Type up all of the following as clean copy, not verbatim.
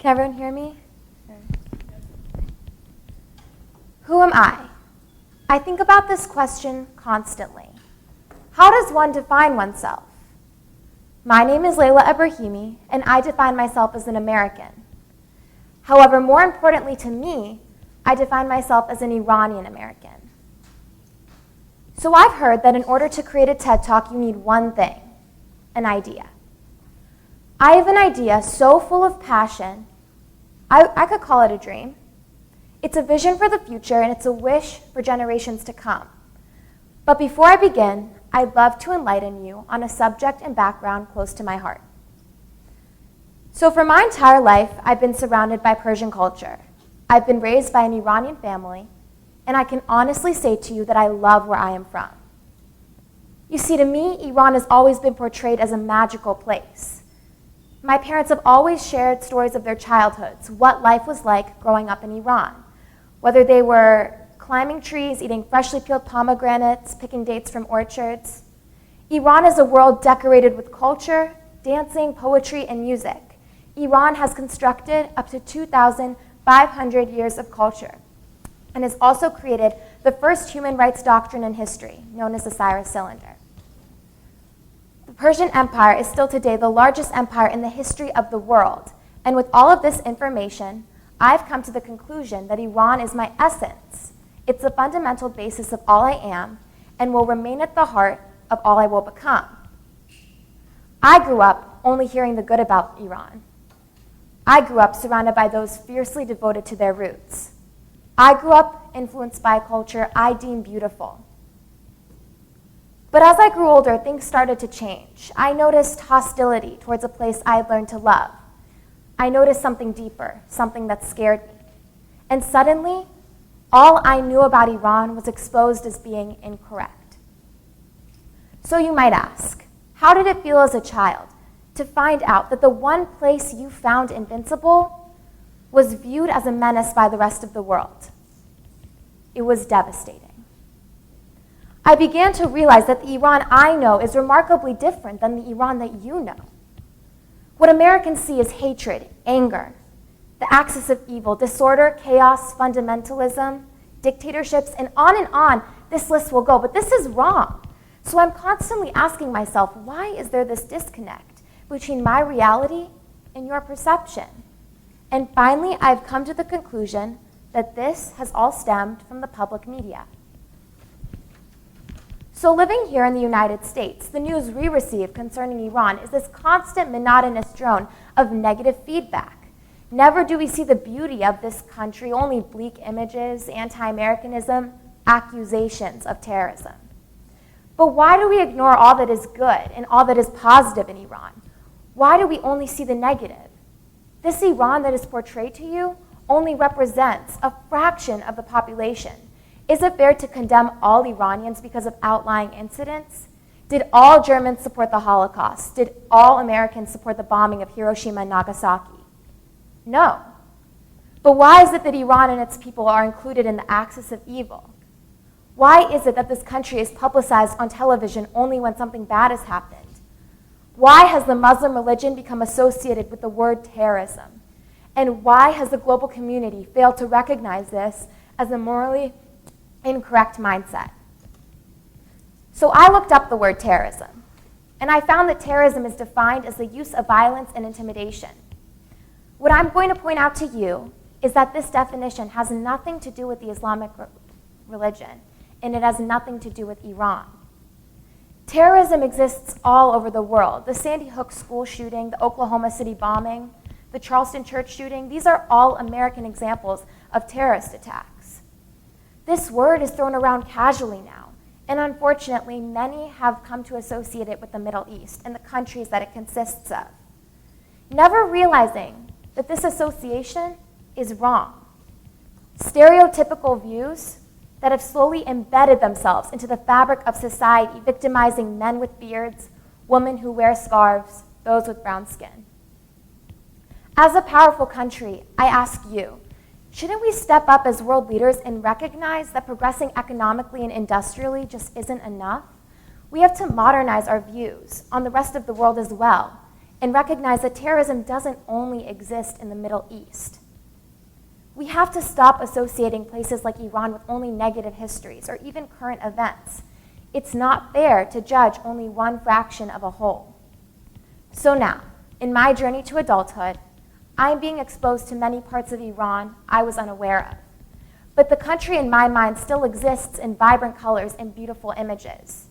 Can everyone hear me? Who am I? I think about this question constantly. How does one define oneself? My name is Leyla Ebrahimi, and I define myself as an American. However, more importantly to me, I define myself as an Iranian American. So I've heard that in order to create a TED Talk, you need one thing, an idea. I have an idea so full of passion, I could call it a dream. It's a vision for the future, and it's a wish for generations to come. But before I begin, I'd love to enlighten you on a subject and background close to my heart. So for my entire life, I've been surrounded by Persian culture. I've been raised by an Iranian family, and I can honestly say to you that I love where I am from. You see, to me, Iran has always been portrayed as a magical place. My parents have always shared stories of their childhoods, what life was like growing up in Iran, whether they were climbing trees, eating freshly peeled pomegranates, picking dates from orchards. Iran is a world decorated with culture, dancing, poetry, and music. Iran has constructed up to 2,500 years of culture and has also created the first human rights doctrine in history, known as the Cyrus Cylinder. The Persian Empire is still today the largest empire in the history of the world, and with all of this information, I've come to the conclusion that Iran is my essence. It's the fundamental basis of all I am and will remain at the heart of all I will become. I grew up only hearing the good about Iran. I grew up surrounded by those fiercely devoted to their roots. I grew up influenced by a culture I deem beautiful. But as I grew older, things started to change. I noticed hostility towards a place I had learned to love. I noticed something deeper, something that scared me. And suddenly, all I knew about Iran was exposed as being incorrect. So you might ask, how did it feel as a child to find out that the one place you found invincible was viewed as a menace by the rest of the world? It was devastating. I began to realize that the Iran I know is remarkably different than the Iran that you know. What Americans see is hatred, anger, the axis of evil, disorder, chaos, fundamentalism, dictatorships, and on this list will go. But this is wrong. So I'm constantly asking myself, why is there this disconnect between my reality and your perception? And finally, I've come to the conclusion that this has all stemmed from the public media. So living here in the United States, the news we receive concerning Iran is this constant monotonous drone of negative feedback. Never do we see the beauty of this country, only bleak images, anti-Americanism, accusations of terrorism. But why do we ignore all that is good and all that is positive in Iran? Why do we only see the negative? This Iran that is portrayed to you only represents a fraction of the population. Is it fair to condemn all Iranians because of outlying incidents? Did all Germans support the Holocaust? Did all Americans support the bombing of Hiroshima and Nagasaki? No. But why is it that Iran and its people are included in the axis of evil? Why is it that this country is publicized on television only when something bad has happened? Why has the Muslim religion become associated with the word terrorism? And why has the global community failed to recognize this as a morally incorrect mindset? So I looked up the word terrorism, and I found that terrorism is defined as the use of violence and intimidation. What I'm going to point out to you is that this definition has nothing to do with the Islamic religion, and it has nothing to do with Iran. Terrorism exists all over the world. The Sandy Hook school shooting, the Oklahoma City bombing, the Charleston church shooting, these are all American examples of terrorist attacks. This word is thrown around casually now, and unfortunately, many have come to associate it with the Middle East and the countries that it consists of, never realizing that this association is wrong. Stereotypical views that have slowly embedded themselves into the fabric of society, victimizing men with beards, women who wear scarves, those with brown skin. As a powerful country, I ask you, shouldn't we step up as world leaders and recognize that progressing economically and industrially just isn't enough? We have to modernize our views on the rest of the world as well and recognize that terrorism doesn't only exist in the Middle East. We have to stop associating places like Iran with only negative histories or even current events. It's not fair to judge only one fraction of a whole. So now, in my journey to adulthood, I'm being exposed to many parts of Iran I was unaware of. But the country in my mind still exists in vibrant colors and beautiful images.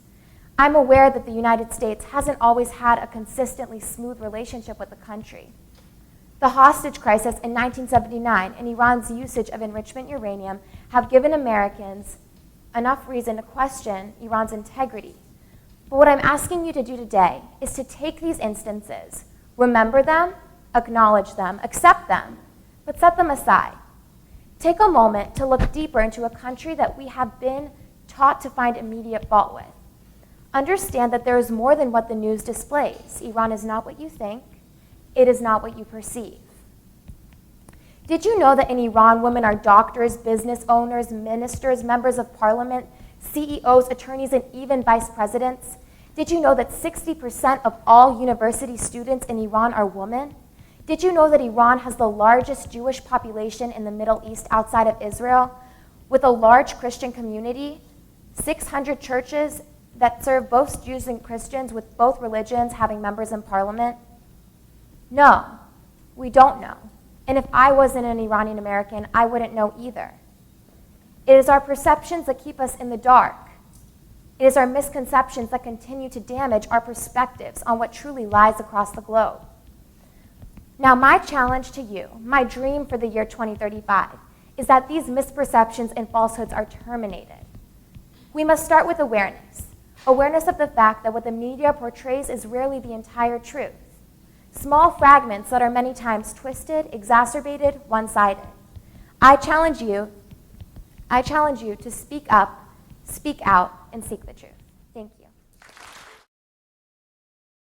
I'm aware that the United States hasn't always had a consistently smooth relationship with the country. The hostage crisis in 1979 and Iran's usage of enrichment uranium have given Americans enough reason to question Iran's integrity. But what I'm asking you to do today is to take these instances, remember them, acknowledge them, accept them, but set them aside. Take a moment to look deeper into a country that we have been taught to find immediate fault with. Understand that there is more than what the news displays. Iran is not what you think. It is not what you perceive. Did you know that in Iran, women are doctors, business owners, ministers, members of parliament, CEOs, attorneys, and even vice presidents? Did you know that 60% of all university students in Iran are women? Did you know that Iran has the largest Jewish population in the Middle East outside of Israel, with a large Christian community, 600 churches that serve both Jews and Christians, with both religions having members in parliament? No, we don't know. And if I wasn't an Iranian American, I wouldn't know either. It is our perceptions that keep us in the dark. It is our misconceptions that continue to damage our perspectives on what truly lies across the globe. Now, my challenge to you, my dream for the year 2035, is that these misperceptions and falsehoods are terminated. We must start with awareness. Awareness of the fact that what the media portrays is rarely the entire truth. Small fragments that are many times twisted, exacerbated, one-sided. I challenge you to speak up, speak out, and seek the truth.